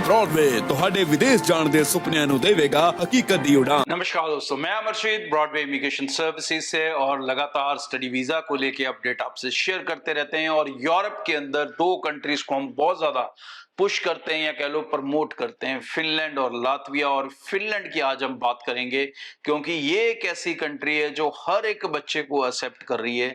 Broadway ਤੁਹਾਡੇ ਵਿਦੇਸ਼ ਜਾਣ ਦੇ ਸੁਪਨਿਆਂ ਨੂੰ ਦੇਵੇਗਾ ਹਕੀਕਤ ਦੀ ਉਡਾਨ। नमस्कार दोस्तों, मैं अमरशीद ब्रॉडवे इमिग्रेशन सर्विसेज से और लगातार स्टडी वीजा को लेके अपडेट आपसे शेयर करते रहते हैं। और यूरोप के अंदर दो कंट्रीज को हम बहुत ज्यादा पुश करते हैं या कह लो प्रमोट करते हैं, फिनलैंड और लातविया। और फिनलैंड की आज हम बात करेंगे क्योंकि ये एक ऐसी कंट्री है जो हर एक बच्चे को एक्सेप्ट कर रही है।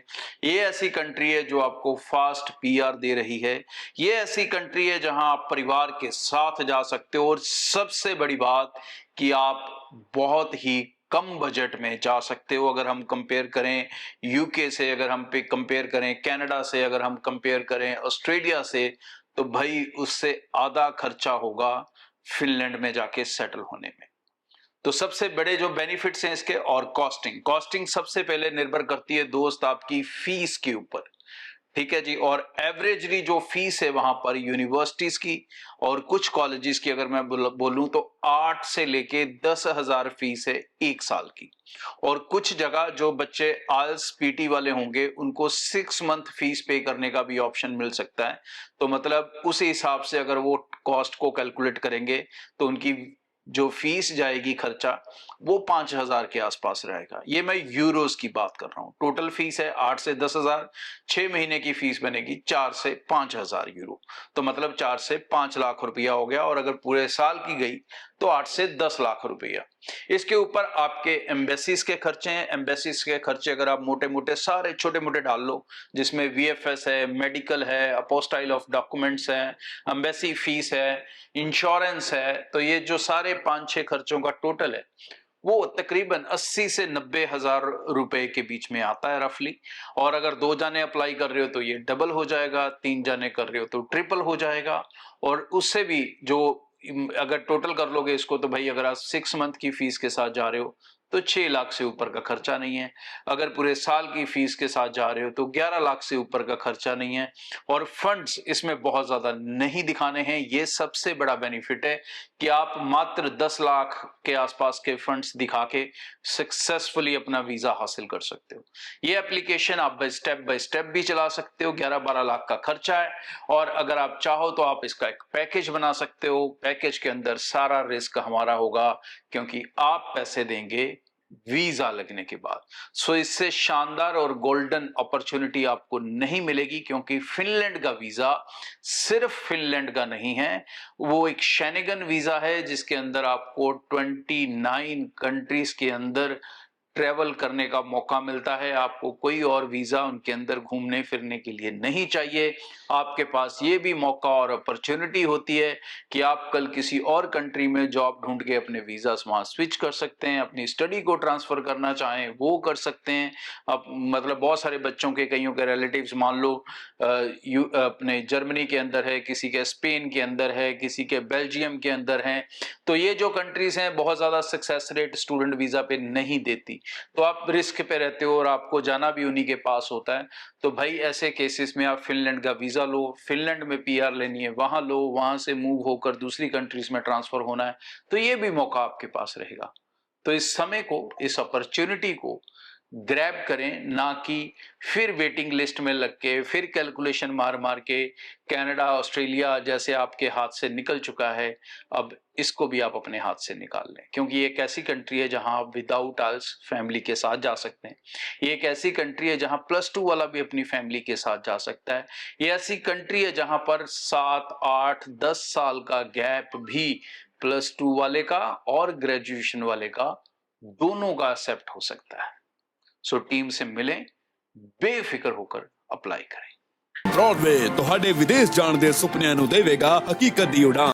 ये ऐसी कंट्री है जो आपको फास्ट पीआर दे रही है। ये ऐसी कंट्री है जहां आप परिवार के साथ जा सकते हो और सबसे बड़ी बात कि आप बहुत ही कम बजट में जा सकते हो। अगर हम कंपेयर करें यूके से, अगर हम पे कंपेयर करें कनाडा से, अगर हम कंपेयर करें ऑस्ट्रेलिया से, तो भाई उससे आधा खर्चा होगा फिनलैंड में जाके सेटल होने में। तो सबसे बड़े जो बेनिफिट्स हैं इसके, और कॉस्टिंग सबसे पहले निर्भर करती है दोस्त आपकी फीस के ऊपर, ठीक है जी। और एवरेजली जो फीस है वहां पर यूनिवर्सिटीज की और कुछ कॉलेजेस की अगर मैं बोलूं तो 8 से लेके 10,000 फीस है एक साल की। और कुछ जगह जो बच्चे आइल्स पीटी वाले होंगे उनको 6 मंथ फीस पे करने का भी ऑप्शन मिल सकता है। तो मतलब उस हिसाब से अगर वो कॉस्ट को कैलकुलेट करेंगे तो उनकी जो फीस जाएगी खर्चा वो 5,000 के आसपास रहेगा। ये मैं यूरोस की बात कर रहा हूं। टोटल फीस है 8 से 10,000, 6 महीने की फीस बनेगी 4 से 5,000 यूरो। तो मतलब 4 से 5 लाख रुपया हो गया। और अगर पूरे साल की गई तो 8 से 10 लाख रुपया। इसके ऊपर आपके एम्बेसीज के खर्चे हैं। एम्बेसीज के खर्चे अगर आप मोटे मोटे सारे छोटे मोटे डाल लो, जिसमें वीएफएस है, मेडिकल है, अपोस्टाइल ऑफ डॉक्यूमेंट्स है, एम्बेसी फीस है, इंश्योरेंस है, तो ये जो सारे 5-6 खर्चों का टोटल है वो तकरीबन 80 से 90,000 रुपए के बीच में आता है रफली। और अगर 2 जाने अप्लाई कर रहे हो तो ये डबल हो जाएगा, 3 जाने कर रहे हो तो ट्रिपल हो जाएगा। और उससे भी जो अगर टोटल कर लोगे इसको तो भाई अगर आप 6 मंथ की फीस के साथ जा रहे हो तो 6 लाख से ऊपर का खर्चा नहीं है। अगर पूरे साल की फीस के साथ जा रहे हो तो 11 लाख से ऊपर का खर्चा नहीं है। और फंड्स इसमें बहुत ज्यादा नहीं दिखाने हैं। ये सबसे बड़ा बेनिफिट है कि आप मात्र 10 लाख के आसपास के फंड्स दिखा के सक्सेसफुली अपना वीजा हासिल कर सकते हो। ये एप्लीकेशन आप बाय स्टेप भी चला सकते हो। 11-12 लाख का खर्चा है। और अगर आप चाहो तो आप इसका एक पैकेज बना सकते हो। पैकेज के अंदर सारा रिस्क हमारा होगा क्योंकि आप पैसे देंगे वीजा लगने के बाद। सो इससे शानदार और गोल्डन अपॉर्चुनिटी आपको नहीं मिलेगी क्योंकि फिनलैंड का वीजा सिर्फ फिनलैंड का नहीं है, वो एक शेनेगन वीजा है जिसके अंदर आपको 29 कंट्रीज के अंदर ट्रेवल करने का मौका मिलता है। आपको कोई और वीजा उनके अंदर घूमने फिरने के लिए नहीं चाहिए। आपके पास ये भी मौका और अपॉर्चुनिटी होती है कि आप कल किसी और कंट्री में जॉब ढूंढ के अपने वीजा वहां स्विच कर सकते हैं। अपनी स्टडी को ट्रांसफर करना चाहें वो कर सकते हैं। अब मतलब बहुत सारे बच्चों के, कईयों के रिलेटिव्स मान लो अपने जर्मनी के अंदर है, किसी के स्पेन के अंदर है, किसी के बेल्जियम के अंदर है। तो ये जो कंट्रीज हैं बहुत ज्यादा सक्सेस रेट स्टूडेंट वीजा पे नहीं देती, तो आप रिस्क पे रहते हो और आपको जाना भी उन्हीं के पास होता है। तो भाई ऐसे केसेस में आप फिनलैंड का वीजा लो, फिनलैंड में पीआर लेनी है वहां लो, वहां से मूव होकर दूसरी कंट्रीज में ट्रांसफर होना है तो ये भी मौका आपके पास रहेगा। तो इस समय को, इस अपॉर्चुनिटी को ग्रैब करें, ना कि फिर वेटिंग लिस्ट में लग के फिर कैलकुलेशन मार मार के कनाडा ऑस्ट्रेलिया जैसे आपके हाथ से निकल चुका है, अब इसको भी आप अपने हाथ से निकाल लें। क्योंकि ये एक ऐसी कंट्री है जहां आप विदाउट आइल्स फैमिली के साथ जा सकते हैं। ये एक ऐसी कंट्री है जहां +2 वाला भी अपनी फैमिली के साथ जा सकता है। ये ऐसी कंट्री है जहां पर 7, 8, 10 साल का गैप भी +2 वाले का और ग्रेजुएशन वाले का दोनों का एक्सेप्ट हो सकता है। सो टीम से मिलें, बेफिक्र होकर अप्लाई करें। ब्रॉडवे ਤੁਹਾਡੇ ਵਿਦੇਸ਼ ਜਾਣ ਦੇ ਸੁਪਨਿਆਂ ਨੂੰ ਦੇਵੇਗਾ ਹਕੀਕਤ ਦੀ ਉਡਾਨ।